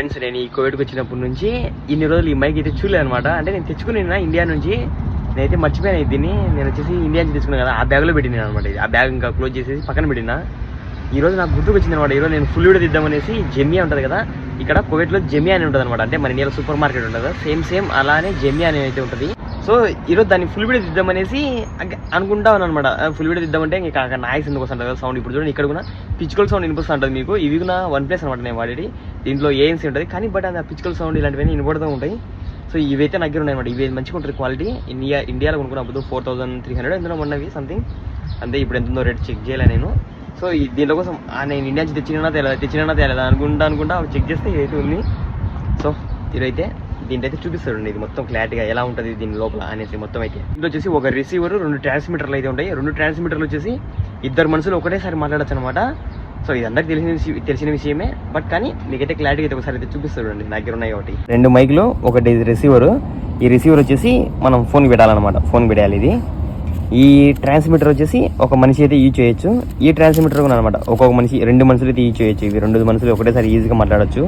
Friends, నేను ఈ కోవిడ్కి వచ్చినప్పటి నుంచి ఇన్ని రోజులు ఈ మైక్ అయితే చూడలేదు అనమాట. అంటే నేను తెచ్చుకున్నా ఇండియా నుంచి, నేనైతే మర్చిపోయాను దీన్ని. నేను వచ్చేసి ఇండియా నుంచి తెచ్చుకున్నాను కదా, ఆ బ్యాగ్లో పెట్టినాను అనమాట. ఆ బ్యాగ్ ఇంకా క్లోజ్ చేసేసి పక్కన పెట్టినా. ఈ రోజు నాకు గుర్తుకు వచ్చింది అనమాట. ఈరోజు నేను ఫుల్ వీడియో తీద్దామనేసి జెమియా ఉంటుంది కదా, ఇక్కడ కోవిడ్లో జెమియా అని ఉంటుంది అనమాట. అంటే మన ఇండియాలో సూపర్ మార్కెట్ ఉంటుంది, సేమ్ అలానే జెమియా అని అయితే ఉంటుంది. సో ఈరోజు దాన్ని ఫుల్ వీడియో తీద్దామనేసి అనుకుంటా ఉన్నాను అనమాట. ఫుల్ వీడియో తీద్దామంటే ఇంకా నాయిస్ ఎందుకు వస్తుంటుంది కదా సౌండ్. ఇప్పుడు చూడండి ఇక్కడ కూడా పిచ్చుకల్ సౌండ్ వినిపిస్తూ ఉంటుంది మీకు. ఇవి కూడా OnePlus అనమాట నేను వాడేది. దీంట్లో ANC ఉంటుంది కానీ బట్ అది పిచ్చుకల్ సౌండ్ ఇలాంటివన్నీ వినపడుతూ ఉంటాయి. సో ఇవైతే నా దగ్గర ఉన్నాయి అనమాట. ఇవి మంచిగా ఉంటుంది క్వాలిటీ. ఇండియాలో కొనుక్కున్నప్పుడు 4300 ఎందులో ఉన్నవి సంథింగ్. అంతే, ఇప్పుడు ఎంతుందో రేట్ చెక్ చేయలే నేను. సో దీంట్లో కోసం నేను ఇండియా నుంచి తెచ్చినా తేలేదా అనుకుంటా చెక్ చేస్తే ఇదైతే ఉంది. సో ఇదైతే దీంట్లో అయితే చూపిస్తాడు ఇది మొత్తం క్లారిటీగా ఎలా ఉంటుంది దీని లోపల అనేసి మొత్తం. అయితే ఇందులో వచ్చేసి ఒక రిసీవర్, 2 ట్రాన్స్మిటర్లు అయితే ఉంటాయి. 2 ట్రాన్స్మిటర్లు వచ్చేసి 2 మనుషులు ఒకటేసారి మాట్లాడచ్చు అనమాట. సో ఇది అందరికి తెలిసిన విషయమే, బట్ కానీ మీకైతే క్లారిటీ అయితే ఒకసారి అయితే చూపిస్తాడు అండి. నా దగ్గర ఉన్నాయి ఒకటి 2 మైక్లు, ఒకటి రిసీవర్. ఈ రిసీవర్ వచ్చేసి మనం ఫోన్ పెట్టాలన్నమాట. ఫోన్ పెట్టాలి ఇది. ఈ ట్రాన్స్మిటర్ వచ్చేసి ఒక మనిషి అయితే యూజ్ చేయొచ్చు. ఈ ట్రాన్స్మిటర్ కూడా అనమాట ఒక్కొక్క మనిషి 2 మనుషులు అయితే యూజ్ చేయొచ్చు. ఇవి 2 మనుషులు ఒకటేసారి ఈజీగా మాట్లాడచ్చు.